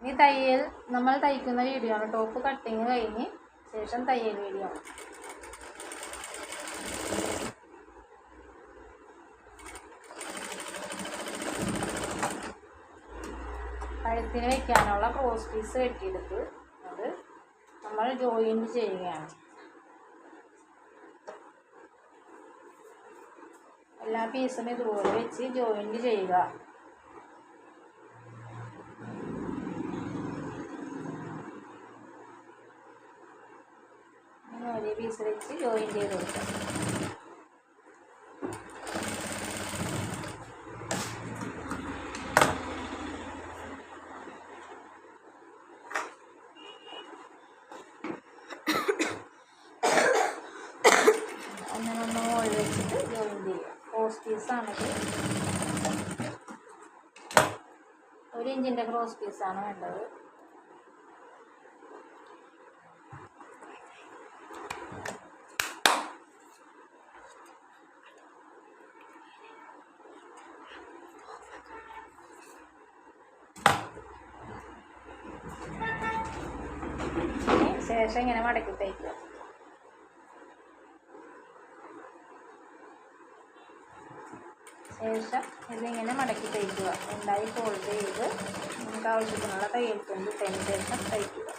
ഈ തയ്യൽ നമ്മൾ തയ്ക്കുന്ന വീഡിയോ ആണ്. ടോപ്പ് കട്ടിങ് കഴിഞ്ഞ് ശേഷം തയ്യൽ വീഡിയോ ആണ്. കഴുത്തിന് വയ്ക്കാനുള്ള ക്രോസ് പീസ് വെട്ടിയെടുത്ത് അത് നമ്മൾ ജോയിൻറ്റ് ചെയ്യുകയാണ്. എല്ലാ പീസും ഇതുപോലെ വെച്ച് ജോയിൻറ്റ് ചെയ്യുക. ഒരേ പീസ് വെച്ച് ജോയിൻറ്റ് ചെയ്ത് കൊടുക്കാം. അങ്ങനെ മുകളിൽ വെച്ചിട്ട് ജോയിൻറ്റ് ചെയ്യുക. ക്രോസ് പീസാണിത്. 1 ഇഞ്ചിൻ്റെ ക്രോസ് പീസാണ് വേണ്ടത്. ശേഷം ഇങ്ങനെ മടക്കി തയ്ക്കുക. ശേഷം ഇതിങ്ങനെ മടക്കി തയ്ക്കുക. ഉണ്ടായി ഫോൾഡ് ചെയ്ത് നമുക്ക് ആവശ്യത്തിനുള്ള തയ്യൽ തുമ്പ് ഇട്ടതിന് ശേഷം തയ്ക്കുക.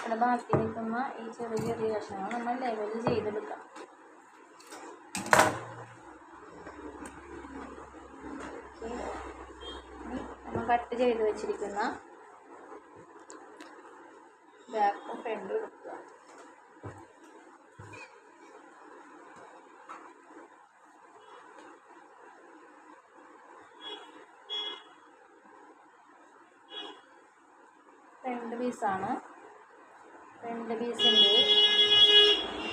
ഇവിടെ ബാക്കി നിൽക്കുന്ന ഈ ചെറിയ ചെറിയ കഷ്ണങ്ങൾ നമ്മൾ ലെവൽ ചെയ്തെടുക്കാം. നമ്മൾ കട്ട് ചെയ്ത് വെച്ചിരിക്കുന്ന ബാക്കും ഫ്രണ്ടും എടുക്കുക. ഫ്രണ്ട് പീസാണ്. ഫ്രണ്ട് പീസിൻ്റെ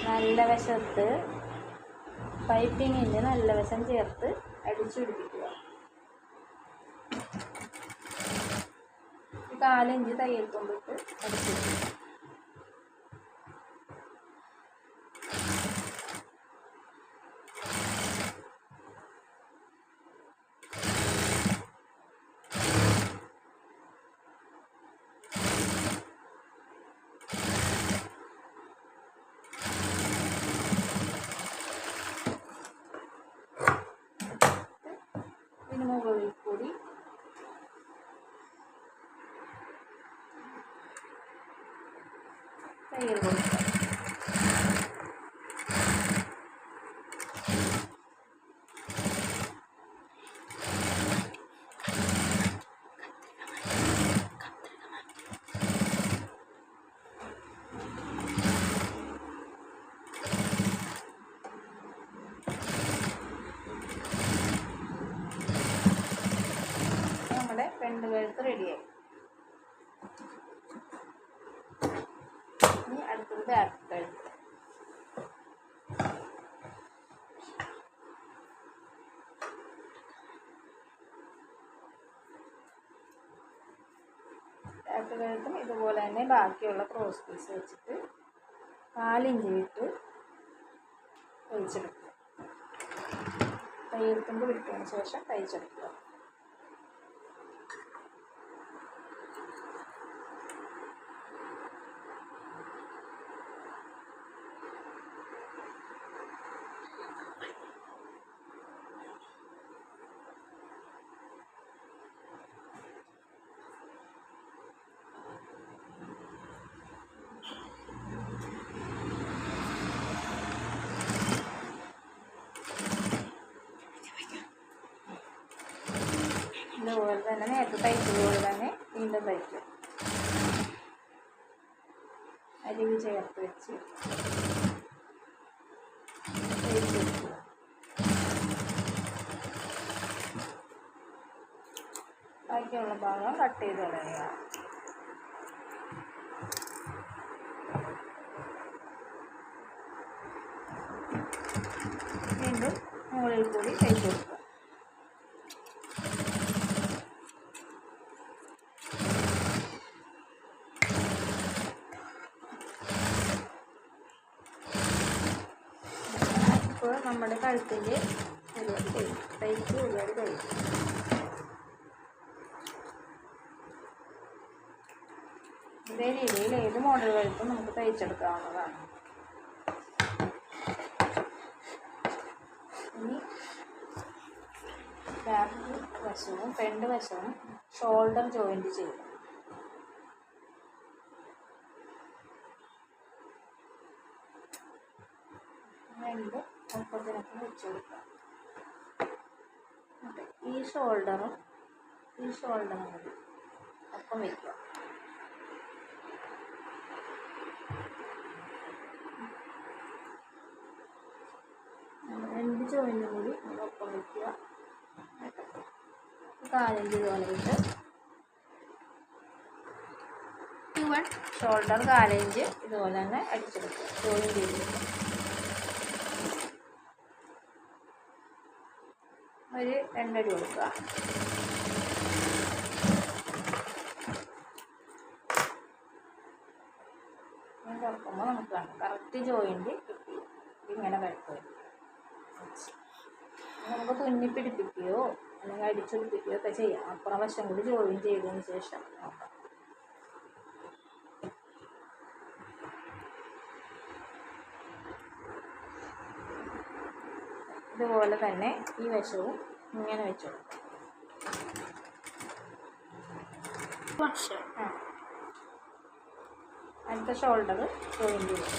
നല്ല വശത്ത് പൈപ്പിങ്ങിൻ്റെ നല്ല വശം ചേർത്ത് അടിച്ചു പിടിപ്പിക്കുക. 4 ഇഞ്ച് തയ്യൽ തുമ്പിട്ട് അടിച്ചു പിടിക്കുക. മുകളിൽ കൂടി തയ്യൽ കൊടുക്കുക. ഫ്രണ്ട് കഴുത്ത് റെഡിയായി. ഇനി അടുത്തത് ബാക്ക് കഴുത്ത്. ബാക്ക് കഴുത്തും ഇതുപോലെ തന്നെ ബാക്കിയുള്ള ക്രോസ് പീസ് വെച്ചിട്ട് 4 ഇഞ്ച് വിട്ട് തയ്ച്ചെടുക്കുക. തയ്യൽ തുമ്പ് വിട്ടതിന് ശേഷം തയ്ച്ചെടുക്കുക. ഇതുപോലെ തന്നെ നേരത്തെ തയ്ച്ചതുപോലെ തന്നെ വീണ്ടും തയ്ക്കും. അരിവ് ചേർത്ത് വെച്ച് ബാക്കിയുള്ള ഭാഗം കട്ട് ചെയ്ത് കളയുക. വീണ്ടും മുകളിൽ കൂടി തയ്ച്ച് കൊടുക്കുക. ഇപ്പോൾ നമ്മുടെ കഴുത്തിൻ്റെ പരിപാടി തയ്ച്ച് ഒരുപാട് കഴിയും. ഇതേ രീതിയിൽ ഏത് മോഡലുകൾക്കും നമുക്ക് തയ്ച്ചെടുക്കാവുന്നതാണ്. ഇനി ബാക്ക് വശവും ഫ്രണ്ട് വശവും ഷോൾഡർ ജോയിൻറ്റ് ചെയ്യും. രണ്ട് ഒപ്പത്തിനൊപ്പം വെച്ച് കൊടുക്കുക. ഈ ഷോൾഡറും കൂടി ഒപ്പം വയ്ക്കുക. രണ്ട് ജോയിൻറ്റും കൂടി ഒപ്പം വയ്ക്കുക. 4 ഇഞ്ച് ഇതുപോലെ ഇട്ട് ഷോൾഡർ 4 ഇഞ്ച് ഇതുപോലെ തന്നെ അടിച്ചെടുക്കുക. ജോയിൻ ചെയ്തെടുക്കുക. ഒരു 2 അടി കൊടുക്കുക. തുറക്കുമ്പോൾ നമുക്ക് കാണാം കറക്റ്റ് ജോയിൻറ്റ് കിട്ടി. ഇങ്ങനെ വരക്കുക. നമുക്ക് തുന്നി പിടിപ്പിക്കുകയോ അല്ലെങ്കിൽ അടിച്ചൊടിപ്പിക്കുകയോ ഒക്കെ ചെയ്യാം. അപ്പുറം വശം കൂടി ജോയിൻ ചെയ്തതിന് ശേഷം നോക്കാം. ഇതുപോലെ തന്നെ ഈ വശവും ഇങ്ങനെ വെച്ചു കൊടുക്കാം. അടുത്ത ഷോൾഡർ ജോയിൻ ചെയ്യും.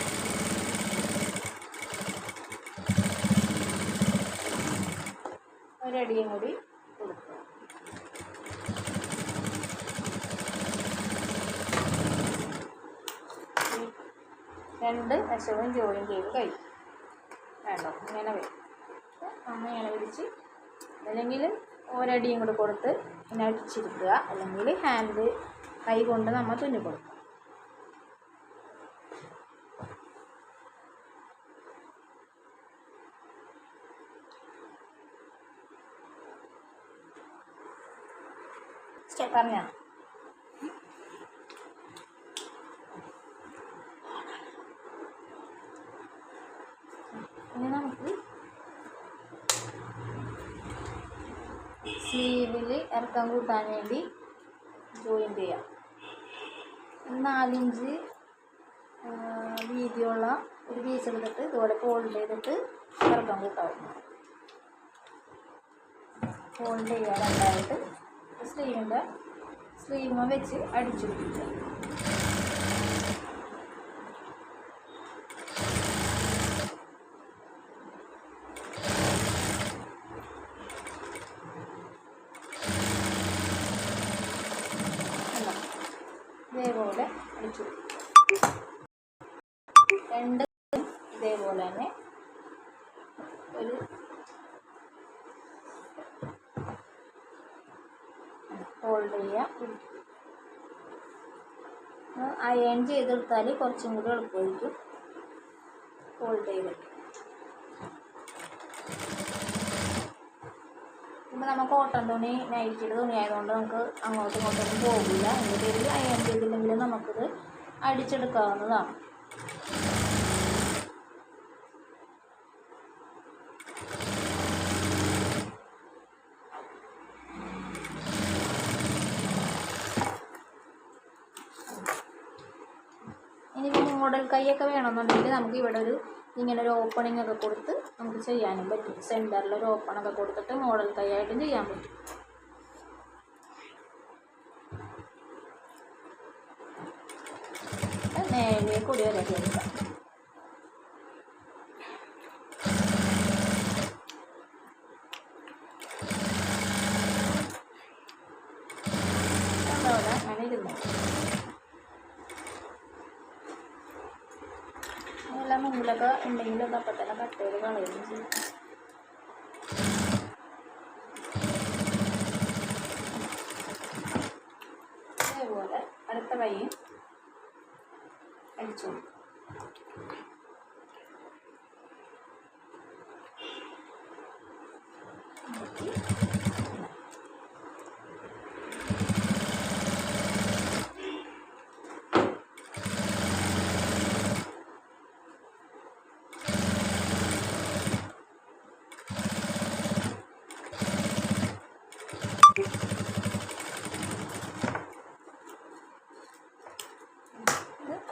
ഒരടിയും കൂടി കൊടുക്കുക. രണ്ട് വശവും ജോയിൻ ചെയ്ത് കഴിയും. വേണ്ടോ ഇങ്ങനെ വരും. അങ്ങനെ പിടിച്ച് അല്ലെങ്കിൽ ഒരടിയും കൂടി കൊടുത്ത് ഇങ്ങനെ അടിച്ചിരിക്കുക. അല്ലെങ്കിൽ ഹാൻഡ് കൈ കൊണ്ട് നമ്മൾ തുന്നി കൊടുക്കുക. പറഞ്ഞോ ഇനി നമുക്ക് സ്ലീവിൽ ഇറക്കം കൂട്ടാൻ വേണ്ടി ജോയിൻ ചെയ്യാം. 4 ഇഞ്ച് വീതിയുള്ള ഒരു പീസ് എടുത്തിട്ട് ഇതുപോലെ ഫോൾഡ് ചെയ്തിട്ട് ഇറക്കം കൂട്ടാവുന്നു. ഫോൾഡ് ചെയ്യുക. രണ്ടായിട്ട് സ്ലീവ് വെച്ച് അടിച്ചു പിടിക്കുക. ഇതേപോലെ അടിച്ചു പിടിക്കുക. രണ്ട് ഇതേപോലെ തന്നെ ഒരു ഫോൾഡ് ചെയ്യുക. അയൺ ചെയ്തെടുത്താൽ കുറച്ചും കൂടി എളുപ്പമായിരിക്കും. ഫോൾഡ് ചെയ്തിട്ട് ഇപ്പം നമ്മൾ കോട്ടൺ തുണി നൈറ്റിയുടെ തുണി ആയതുകൊണ്ട് നമുക്ക് അങ്ങോട്ടും ഇങ്ങോട്ടൊന്നും പോകില്ല. അതിൻ്റെ പേരിൽ അയൺ ചെയ്തില്ലെങ്കിലും നമുക്കിത് അടിച്ചെടുക്കാവുന്നതാണ്. ഇനിയിപ്പോൾ മോഡൽ കൈയൊക്കെ വേണമെന്നുണ്ടെങ്കിൽ നമുക്ക് ഇവിടെ ഇങ്ങനെ ഒരു ഓപ്പണിംഗ് ഒക്കെ കൊടുത്ത് നമുക്ക് ചെയ്യാനും പറ്റും. സെൻറ്ററിൽ ഒരു ഓപ്പണൊക്കെ കൊടുത്തിട്ട് മോഡൽ കൈയായിട്ടും ചെയ്യാൻ പറ്റും. നേരെ കൂടി വരെയൊക്കെ എടുക്കാം. അതവിടെ അങ്ങനെ ഇരുന്നു. എല്ലാം മുമ്പിലൊക്കെ ഉണ്ടെങ്കിലൊക്കെ അപ്പം തന്നെ കട്ട് ചെയ്ത് കളയുകയും ചെയ്യും. അടുത്ത കൈ അടിച്ചു കൊടുക്കും.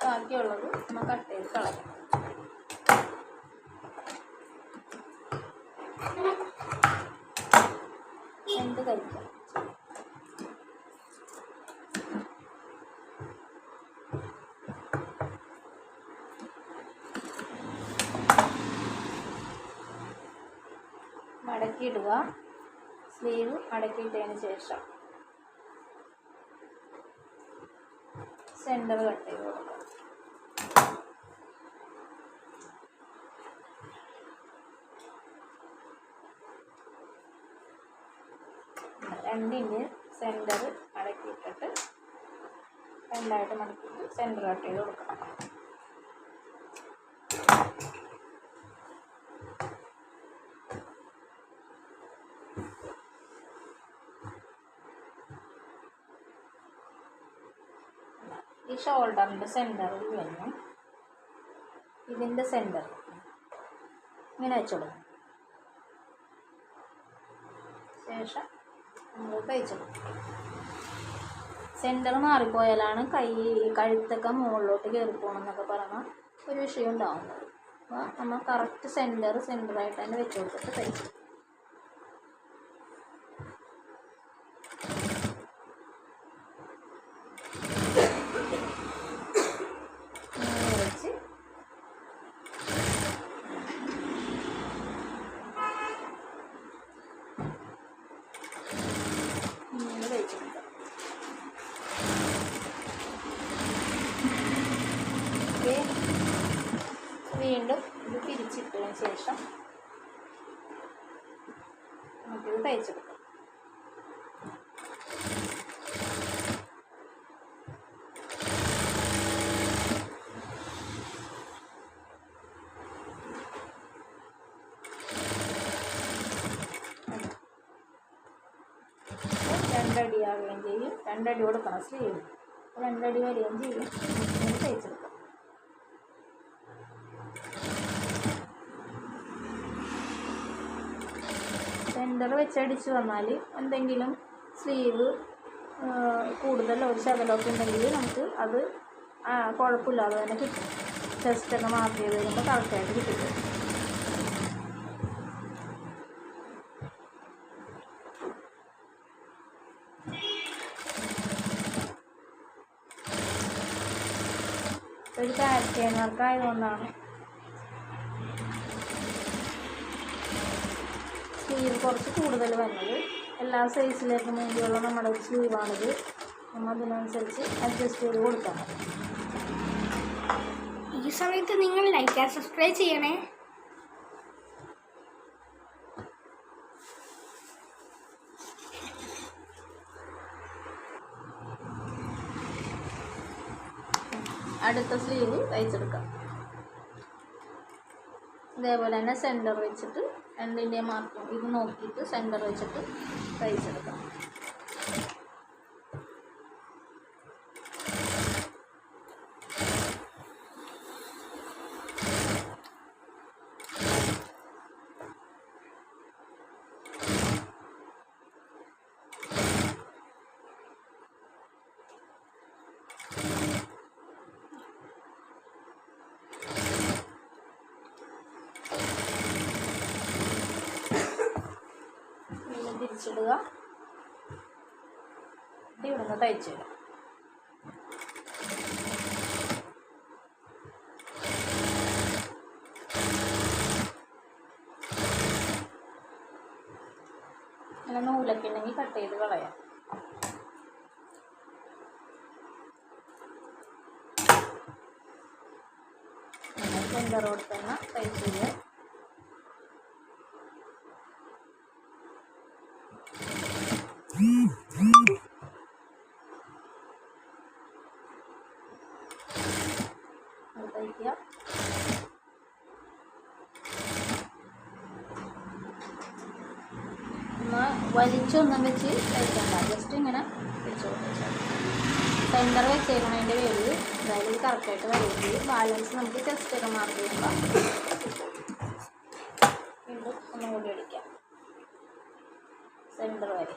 ബാക്കിയുള്ളത് നമ്മൾ കട്ട് ചെയ്ത് കളയാം. എന്ത് കഴിക്കാം. മടക്കിയിടുക. സ്ലീവ് മടക്കിയിട്ടതിന് ശേഷം സെൻറ്റർ കട്ട് ചെയ്ത് കൊടുക്കുക. രണ്ടിൻ്റെ സെൻറ്റർ മടക്കിയിട്ടിട്ട് രണ്ടായിട്ട് മടക്കിയിട്ട് സെൻറ്റർ കട്ട് ചെയ്ത് കൊടുക്കണം. ഈ ഷോൾഡറിൻ്റെ സെൻറ്ററിൽ വന്ന് ഇതിൻ്റെ സെൻറ്റർ ഇങ്ങനെ വെച്ചുകൊടുക്കും. ശേഷം നമ്മൾ തയ്ച്ചെടുക്കും. സെൻറ്റർ മാറിപ്പോയാലാണ് കഴുത്തൊക്കെ മുകളിലോട്ട് കയറിപ്പോകണമെന്നൊക്കെ പറഞ്ഞാൽ ഒരു വിഷയം ഉണ്ടാവുന്നത്. അപ്പോൾ നമ്മൾ കറക്റ്റ് സെൻറ്ററായിട്ട് തന്നെ വെച്ച് കൊടുത്തിട്ട് തയ്ച്ചു വെച്ച് ഇങ്ങനെ തയ്ച്ചെടുക്കാം. വീണ്ടും ഇത് തിരിച്ചിട്ടതിന് ശേഷം നമുക്കിത് തയ്ച്ചെടുക്കാം. രണ്ടടിയാവുകയും ചെയ്യും. രണ്ടടി കൊടുക്കണം സ്ലീവ്. രണ്ടടി വരികയും ചെയ്യും. തയ്ച്ചെടുക്കാം. സെൻറ്റർ വെച്ചടിച്ച് വന്നാൽ എന്തെങ്കിലും സ്ലീവ് കൂടുതൽ ഒരു ശകലമൊക്കെ ഉണ്ടെങ്കിൽ നമുക്ക് അത് കുഴപ്പമില്ലാതെ തന്നെ കിട്ടും. ചെസ്റ്റൊക്കെ മാർക്ക് ചെയ്ത് വരുമ്പോൾ കറക്റ്റായിട്ട് കിട്ടും. ഒരു കാരറ്റ് വർക്കായതുകൊണ്ടാണ് സ്ലീവ് കുറച്ച് കൂടുതൽ വരുന്നത്. എല്ലാ സൈസിലേക്കും വേണ്ടിയുള്ള നമ്മുടെ ഒരു സ്ലീവാണിത്. നമ്മൾ അതിനനുസരിച്ച് അഡ്ജസ്റ്റ് ചെയ്ത് കൊടുക്കണം. ഈ സമയത്ത് നിങ്ങൾ ലൈക്ക് ആൻഡ് സബ്സ്ക്രൈബ് ചെയ്യണേ. അടുത്ത സ്ലീവ് തയ്ച്ചെടുക്കാം. ഇതേപോലെ തന്നെ സെൻറ്റർ വെച്ചിട്ട് രണ്ടിൻ്റെ മാർക്കും ഇത് നോക്കിയിട്ട് സെൻറ്റർ വെച്ചിട്ട് തയ്ച്ചെടുക്കാം. തിരിച്ചിടുക. ഇവിടുന്ന് തയ്ച്ചിടുക. അങ്ങനെ നൂലൊക്കെ ഉണ്ടെങ്കിൽ കട്ട് ചെയ്ത് കളയാം. സെൻറ്ററോട് തന്നെ തയ്ച്ചിടുക. വലിച്ചൊന്നും വെച്ച് തയ്ക്കണ്ട, ജസ്റ്റ് ഇങ്ങനെ വെച്ച് കൊടുത്താൽ സെൻറ്റർ വെച്ചേക്കണതിൻ്റെ പേര് എന്തായാലും കറക്റ്റായിട്ട് വരയ്ക്ക്. ബാലൻസ് നമുക്ക് ചെസ്റ്റൊക്കെ മാർക്ക് ചെയ്യുമ്പോൾ വീണ്ടും ഒന്നും കൂടി അടിക്കാം സെൻറ്റർ വരെ.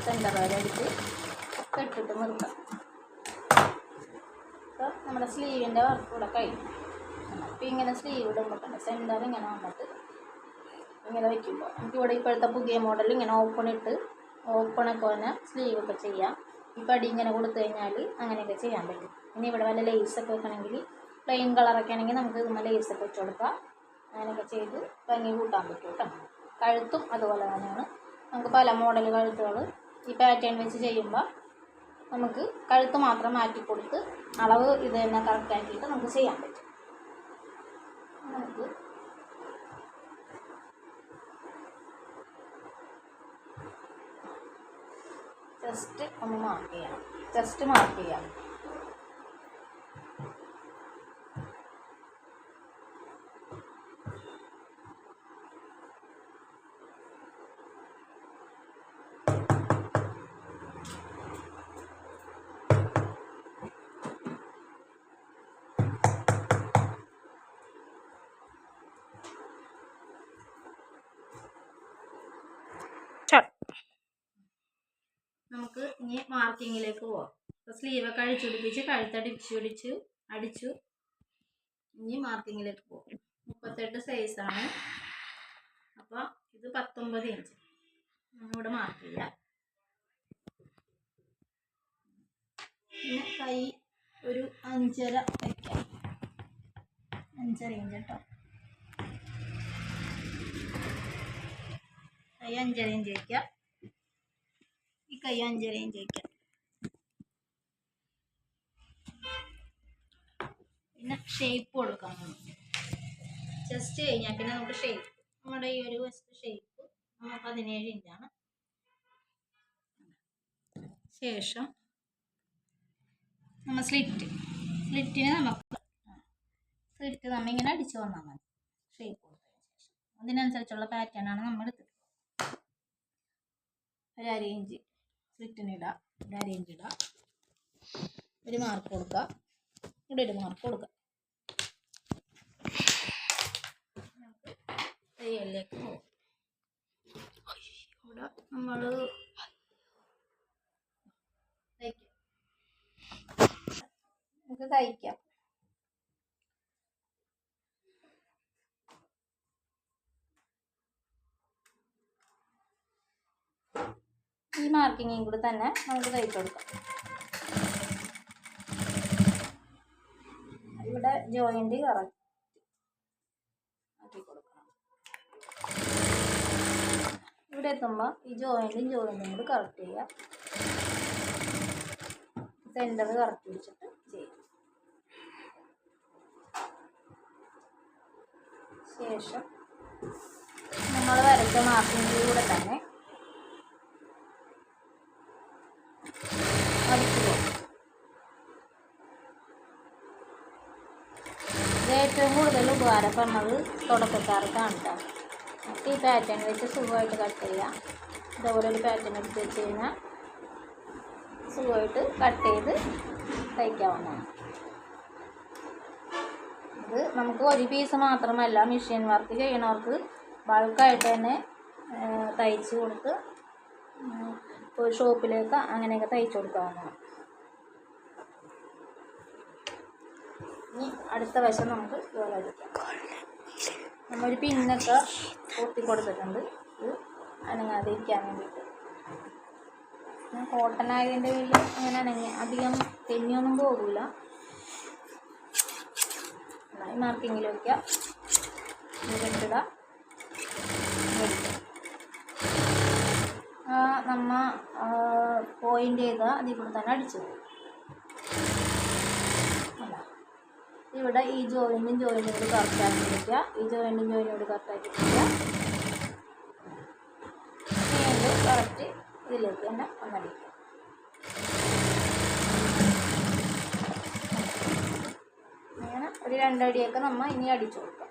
സെൻറ്റർ വരെ അടിച്ച് കെട്ടിട്ട് നിർത്താം. അപ്പോൾ നമ്മുടെ സ്ലീവിൻ്റെ വർക്ക് കൂടെ കഴിയും. അപ്പോൾ ഇങ്ങനെ സ്ലീവ് ഇടുമ്പോൾ തന്നെ സെൻറ്റർ ഇങ്ങനെ വന്നിട്ട് ഇങ്ങനെ വയ്ക്കുമ്പോൾ നമുക്കിവിടെ ഇപ്പോഴത്തെ പുതിയ മോഡൽ ഇങ്ങനെ ഓപ്പണൊക്കെ തന്നെ സ്ലീവൊക്കെ ചെയ്യാം. ഈ പടി ഇങ്ങനെ കൊടുത്തു കഴിഞ്ഞാൽ അങ്ങനെയൊക്കെ ചെയ്യാൻ പറ്റും. ഇനി ഇവിടെ വല്ല ലേസൊക്കെ വെക്കണമെങ്കിൽ പ്ലെയിൻ കളറൊക്കെ ആണെങ്കിൽ നമുക്ക് ഇതുമ്പോൾ ലേസൊക്കെ വെച്ച് കൊടുക്കാം. അങ്ങനെയൊക്കെ ചെയ്ത് ഭംഗി കൂട്ടാൻ പറ്റും കേട്ടോ. കഴുത്തും അതുപോലെ തന്നെയാണ്. നമുക്ക് പല മോഡൽ കഴുത്തുകൾ ഈ പാറ്റേൺ വെച്ച് ചെയ്യുമ്പോൾ നമുക്ക് കഴുത്ത് മാത്രം മാറ്റി കൊടുത്ത് അളവ് ഇത് തന്നെ കറക്റ്റാക്കിയിട്ട് നമുക്ക് ചെയ്യാൻ പറ്റും. നമുക്ക് ജസ്റ്റ് ഒന്ന് മാർക്ക് ചെയ്യണം. ജസ്റ്റ് മാർക്ക് ചെയ്യാം. നമുക്ക് ഇനി മാർക്കിങ്ങിലേക്ക് പോവാം. അപ്പോൾ സ്ലീവൊക്കെ അഴിച്ചുപിടിപ്പിച്ച് അടിച്ചു. ഇനി മാർക്കിങ്ങിലേക്ക് പോകും. 38 സൈസാണ്. അപ്പോൾ ഇത് 19 ഇഞ്ച് നമ്മളിവിടെ മാർക്ക് ചെയ്യാം. പിന്നെ കൈ ഒരു 5.5 വയ്ക്കാം. 5.5 ഇഞ്ച് കേട്ടോ. കൈ 5.5 ഇഞ്ച് വയ്ക്കാം. ഈ കൈ 5.5 ഇഞ്ച് വയ്ക്കാം. പിന്നെ ഷേപ്പ് കൊടുക്കാം. ചെസ്റ്റ് കഴിഞ്ഞാൽ പിന്നെ നമുക്ക് ഷേപ്പ്, നമ്മുടെ ഈ ഒരു വശത്ത് ഷേപ്പ് 17 ഇഞ്ചാണ്. ശേഷം നമ്മൾ സ്ലിറ്റിന് നമ്മളിങ്ങനെ അടിച്ചു വന്നാൽ മതി. ഷേപ്പ് കൊടുത്തതിന് ശേഷം അതിനനുസരിച്ചുള്ള പാറ്റേണാണ് നമ്മൾ എടുത്തത്. ഒരു 1/2 ഇഞ്ച് സ്ലിറ്റിനിടാം. ഒരു 1/2 ഇഞ്ച് ഇടാം. ഒരു മാർക്ക് കൊടുക്കുക. ഇവിടെ ഒരു മാർക്ക് കൊടുക്കുക. നമുക്ക് തയ്യലിലേക്ക് പോകും. ഇവിടെ നമ്മൾ നമുക്ക് തയ്ക്കാം. ഈ മാർക്കിങ്ങും കൂടി തന്നെ നമുക്ക് തയ്ച്ചു കൊടുക്കാം. ഇവിടെ ജോയിൻ്റ് കറക്റ്റ് ആക്കി കൊടുക്കണം. ഇവിടെ എത്തുമ്പോൾ ഈ ജോയിൻറ്റും കൂടി കറക്റ്റ് ചെയ്യുക. സെൻറ്റർ കറക്റ്റ് പിടിച്ചിട്ട് ചെയ്യും. ശേഷം നമ്മൾ വരച്ച മാർക്കിങ്ങിലൂടെ തന്നെ അടിച്ചു പോകും. ഏറ്റവും കൂടുതൽ ഉപകാരപ്പെടുന്നത് തുടക്കക്കാർക്കാണ് കേട്ടോ. നമുക്ക് ഈ പാറ്റേൺ വെച്ച് സുഖമായിട്ട് കട്ട് ചെയ്യാം. ഇതേപോലെ ഒരു പാറ്റേൺ എടുത്ത് വെച്ച് കഴിഞ്ഞാൽ സുഖമായിട്ട് കട്ട് ചെയ്ത് തയ്ക്കാവുന്നതാണ്. ഇത് നമുക്ക് ഒരു പീസ് മാത്രമല്ല, മെഷീൻ വർക്ക് ചെയ്യണവർക്ക് ബൾക്കായിട്ട് തന്നെ തയ്ച്ച് കൊടുത്ത് ഒരു ഷോപ്പിലേക്ക് അങ്ങനെയൊക്കെ തയ്ച്ചു കൊടുക്കാവുന്നതാണ്. ഇനി അടുത്ത വശം നമുക്ക് ഇതുപോലെ അടിക്കാം. നമ്മളൊരു പിന്നൊക്കെ പൊത്തി കൊടുത്തിട്ടുണ്ട്, ഇത് അനങ്ങാതിരിക്കാൻ വേണ്ടിയിട്ട്. കോട്ടൺ ആയതിൻ്റെ പേരിൽ അങ്ങനെ അധികം തെന്നിയൊന്നും പോകില്ല. ഈ മാർക്കിങ്ങിൽ വയ്ക്കുക. കെട്ടിടുക. നമ്മ പോയിൻ്റ് ചെയ്ത അതിൽ കൂടെ തന്നെ അടിച്ചു പോകും. ഇവിടെ ഈ ജോയിൻറ്റും കൂടി കറക്റ്റാക്കി വയ്ക്കുക. ഈ ജോയിൻറ്റും കൂടി കറക്റ്റാക്കി വയ്ക്കുക. വീണ്ടും കറക്റ്റ് ഇതിൽ ഇതിലേക്ക് തന്നെ ഒന്നടിക്കുക. അങ്ങനെ ഒരു 2 അടിയൊക്കെ നമ്മൾ ഇനി അടിച്ചു കൊടുക്കാം.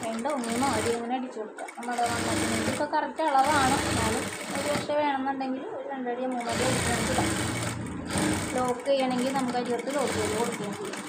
രണ്ട് 1 അടി ഇങ്ങനെ അടിച്ചു കൊടുക്കുക. നമ്മുടെ വണ്ണത്തിന് ഇപ്പോൾ കറക്റ്റ് അളവാണ്. എന്നാലും ഒരു പക്ഷേ വേണമെന്നുണ്ടെങ്കിൽ ഒരു 2 അടിയോ 3 അടിയോ അടിക്കുകയാണെങ്കിൽ ലോക്ക് ചെയ്യണമെങ്കിൽ നമുക്ക് അതിനകത്ത് ലോക്ക് ചെയ്ത് കൊടുക്കുകയും ചെയ്യും.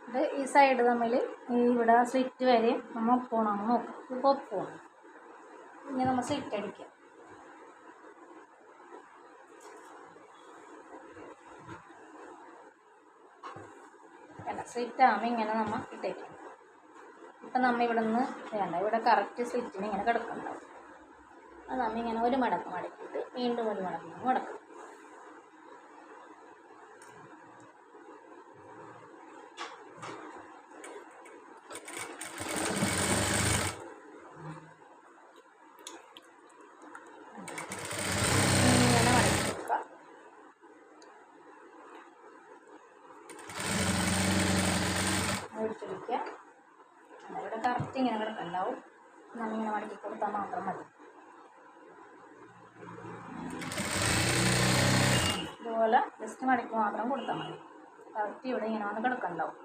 ഇത് ഈ സൈഡ് തമ്മിൽ ഇവിടെ സ്ലിറ്റ് വരെ നമ്മൾ ഒപ്പോണം നോക്കാം. ഇപ്പോൾ ഒപ്പോണം. ഇനി നമ്മൾ സ്ലിറ്റ് അടിക്കാം. അല്ല, സ്ലിറ്റ് ആകുമ്പോൾ ഇങ്ങനെ നമ്മൾ ഇട്ടേക്കാം. ഇപ്പം നമ്മൾ ഇവിടെ നിന്ന് വേണ്ട, ഇവിടെ കറക്റ്റ് സ്ലിറ്റിന് ഇങ്ങനെ കിടക്കുന്നുണ്ടാവും. അത് നമ്മൾ ഇങ്ങനെ ഒരു മടക്ക് മടക്കിയിട്ട് വീണ്ടും ഒരു മടക്ക് മടക്കും. ഒഴിച്ചൊഴിക്കുക. ഇവിടെ കറക്റ്റ് ഇങ്ങനെ കിടക്കുന്നുണ്ടാവും. നമ്മളിങ്ങനെ മടക്കി കൊടുത്താൽ മാത്രം മതി. ഇതുപോലെ ജസ്റ്റ് മടക്കി മാത്രം കൊടുത്താൽ മതി. കറക്റ്റ് ഇവിടെ ഇങ്ങനെ വന്ന് കിടക്കുന്നുണ്ടാവും.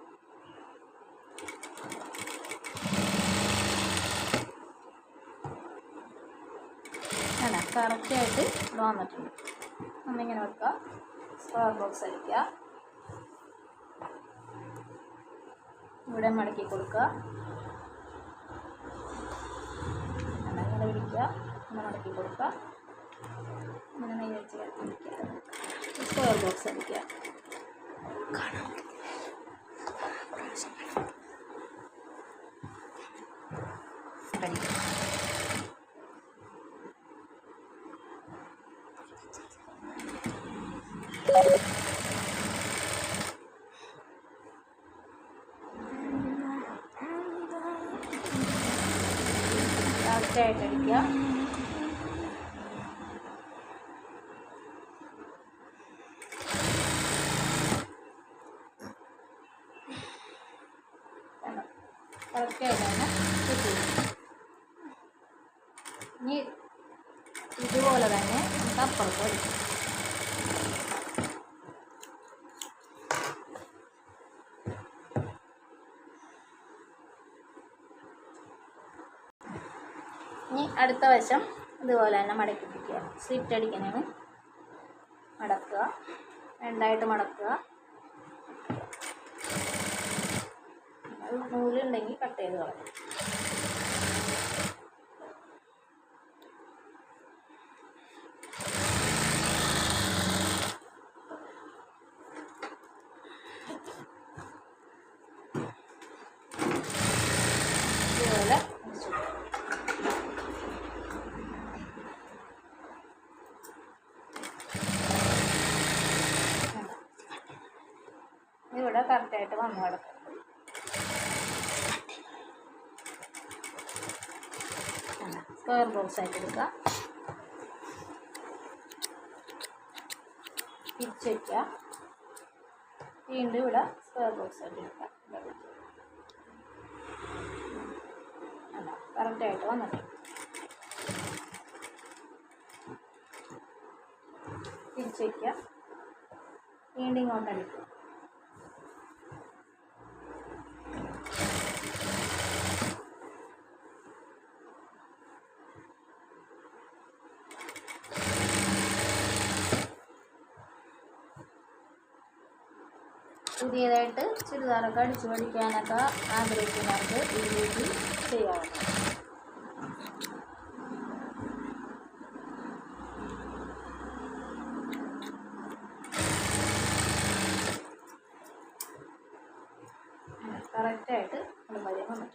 അല്ല, കറക്റ്റായിട്ട് ഇവിടെ വന്നിട്ടുണ്ട്. നമ്മളിങ്ങനെ വെക്കുക. സ്ക്വയർ ബോക്സ് അടിക്കുക. ഇവിടെ മടക്കി കൊടുക്കുക. അങ്ങനെ പിടിക്കുക. ഇങ്ങനെ മടക്കി കൊടുക്കുക. ഇങ്ങനെ നെയ്യ് വെച്ച് കത്തിരിക്കുക. സ്ക്വയർ ബോക്സ് അടിക്കുക. കറക്റ്റായിട്ട് അടിക്കുക. കറക്റ്റായിട്ട് തന്നെ ഇനി ഇതുപോലെ തന്നെ നമുക്ക് അപ്പുറത്ത് അടിക്കാം. ഇനി അടുത്ത വശം ഇതുപോലെ തന്നെ മടക്കി പിടിക്കുക. സ്ലിറ്റ് അടിക്കുന്നതാണ്. മടക്കുക. രണ്ടായിട്ട് മടക്കുക. നൂലുണ്ടെങ്കിൽ കട്ട് ചെയ്ത് കളയാം. ഇതുപോലെ ഇവിടെ കറക്റ്റായിട്ട് വന്നു കിടക്കും. സ്ക്വയർ ബോക്സ് ആയിട്ട് എടുക്കുക. തിരിച്ച് വയ്ക്കുക. വീണ്ടും ഇവിടെ സ്ക്വയർ ബോക്സ് ആയിട്ട് എടുക്കുക. അല്ല, കറക്റ്റായിട്ട് വന്നിട്ട് തിരിച്ച് വയ്ക്കുക. വീണ്ടും ഇങ്ങോട്ട് അടിക്കുക. പുതിയതായിട്ട് ചുരിദാറൊക്കെ അടിച്ചു പഠിക്കാനൊക്കെ ആഗ്രഹിക്കുന്നവർക്ക് ഈ രീതി ചെയ്യാവുന്നതാണ്. കറക്റ്റായിട്ട് വരും വന്നിട്ടുണ്ട്.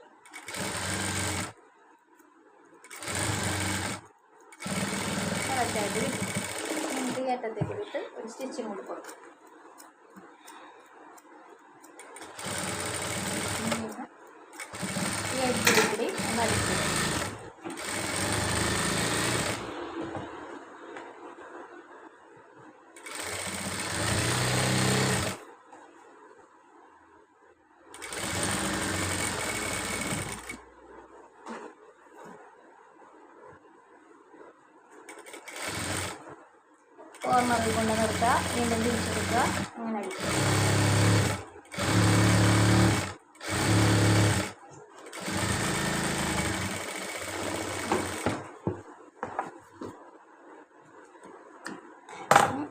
കറക്റ്റായിട്ട് നമുക്ക് ഈ അറ്റത്തേക്ക് വിട്ട് ഒരു സ്റ്റിച്ചിങ് കൂടി കൊടുക്കും. ഈ എഡ്ജിൽ കൂടി ഒന്ന് അടിക്കും. കോർണറിൽ കൊണ്ട് നിർത്തുക, വീണ്ടും തിരിച്ചെടുക്കുക, അങ്ങനെ അടിക്കുക.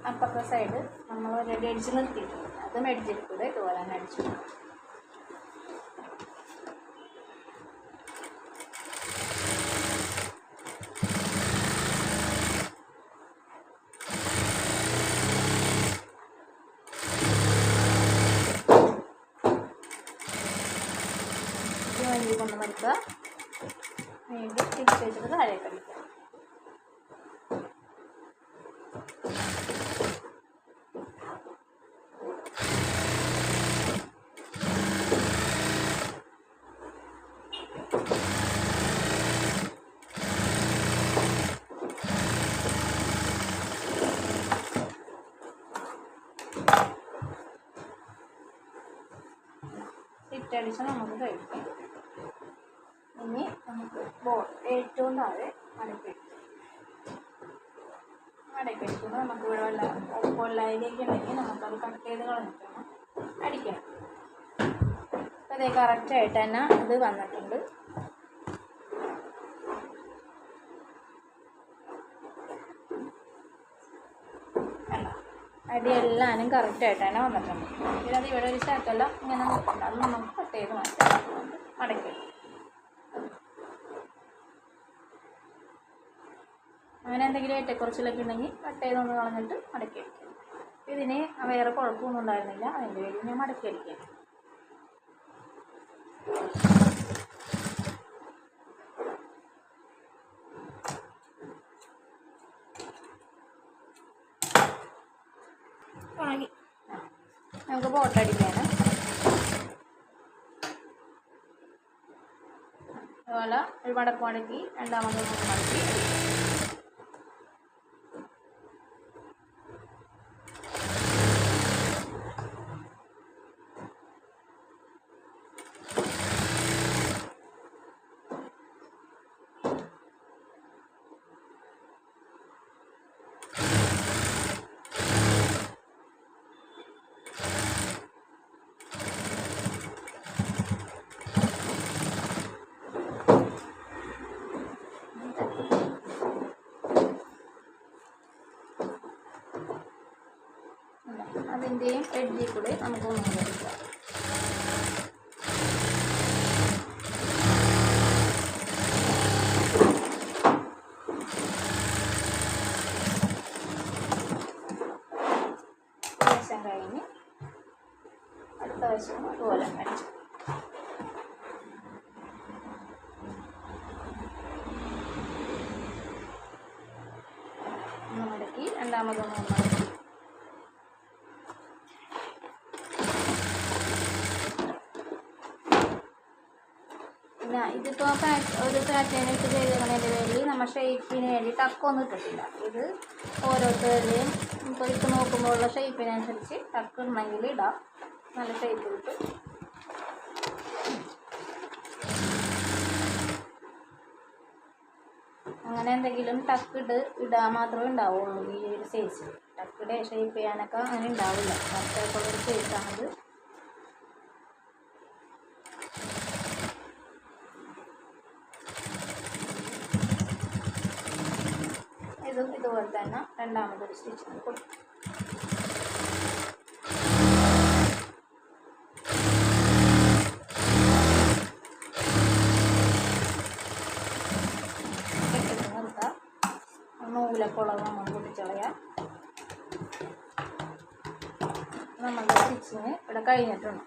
അപ്പുറത്തെ സൈഡ് നമ്മൾ ഓൾറെഡി അടിച്ച് നിർത്തിയിട്ടുണ്ട്, അതും അടിച്ചിട്ട് കൂടെ ഇതുപോലെ തന്നെ അടിച്ചു. വണ്ടി കൊണ്ട് നിർത്തുക, വീണ്ടും തിരിച്ച് വെച്ചിട്ട് താഴേക്ക് അടിക്കുക. സിറ്റടിച്ച് നമുക്ക് കഴിക്കാം. ഇനി നമുക്ക് ഏറ്റവും താഴെ മടക്കിയിരിക്കുമ്പോൾ നമുക്ക് ഇവിടെ വല്ല പൊള്ളയിലേക്ക് ഉണ്ടെങ്കിൽ നമുക്കത് കട്ട് ചെയ്ത് കളഞ്ഞിട്ടാണ് അടിക്കണം. അപ്പോൾ അതേ കറക്റ്റായിട്ട് തന്നെ ഇത് വന്നിട്ടുണ്ട്. അല്ല, അടിയെല്ലാനും കറക്റ്റായിട്ട് തന്നെ വന്നിട്ടുണ്ട്. പിന്നെ അത് ഇവിടെ ഒരു ശാക്കെല്ലാം ഇങ്ങനെ നോക്കണ്ട, അത് നമുക്ക് കട്ട് ചെയ്ത് മാറ്റാം. മടക്കി അങ്ങനെ എന്തെങ്കിലും ഏറ്റക്കുറച്ചിലൊക്കെ ഉണ്ടെങ്കിൽ കട്ട് ചെയ്തൊന്ന് കളഞ്ഞിട്ട് മടക്കി അടിക്കാം. ഇതിന് വേറെ കുഴപ്പമൊന്നും ഉണ്ടായിരുന്നില്ല, അതിൻ്റെ പേരിൽ ഞാൻ മടക്കി അടിക്കാം. നമുക്ക് ബോട്ടടിക്കാണ്. അതുപോലെ ഒരു മടക്ക് മടക്കി രണ്ടാമത് മടക്കി അതിൻ്റെയും എഡ്ജിൽ കൂടെ നമുക്ക് ഒന്നും കഴിക്കാം. വശം കഴിഞ്ഞ് അടുത്ത വശം അതുപോലെ അടിച്ചു. ഒന്ന് മടക്കി രണ്ടാമതൊന്ന് മടക്കി ഇതിപ്പോൾ ഒരു പാറ്റേൺ ഇട്ട് ചെയ്തതിൻ്റെ പേരിൽ നമ്മൾ ഷേപ്പിന് വേണ്ടി ടക്കൊന്നും ഇട്ടിട്ടില്ല. ഇത് ഓരോരുത്തരുടെയും ഇപ്പോൾ ഇട്ട് നോക്കുമ്പോഴുള്ള ഷേപ്പിനനുസരിച്ച് ടക്ക് ഉണ്ടെങ്കിൽ ഇടാം, നല്ല ഷേപ്പ് കിട്ടും. അങ്ങനെ എന്തെങ്കിലും ടക്ക് ഇടാൻ മാത്രമേ ഉണ്ടാവുള്ളൂ ഈ ഒരു സൈസ്. ടക്കിടെ ഷേപ്പ് ചെയ്യാനൊക്കെ അങ്ങനെ ഉണ്ടാവില്ല, കറക്റ്റായിട്ടുള്ളൊരു സൈസാണത്. ഇതും ഇതുപോലെ തന്നെ രണ്ടാമതൊരു സ്റ്റിച്ചിങ് കൊടുക്കും. നൂലൊക്കെ ഉള്ളത് നമ്മൾ പൊട്ടിച്ചളയാം. നമ്മളുടെ സ്റ്റിച്ചിങ് ഇവിടെ കഴിഞ്ഞിട്ടുണ്ട്.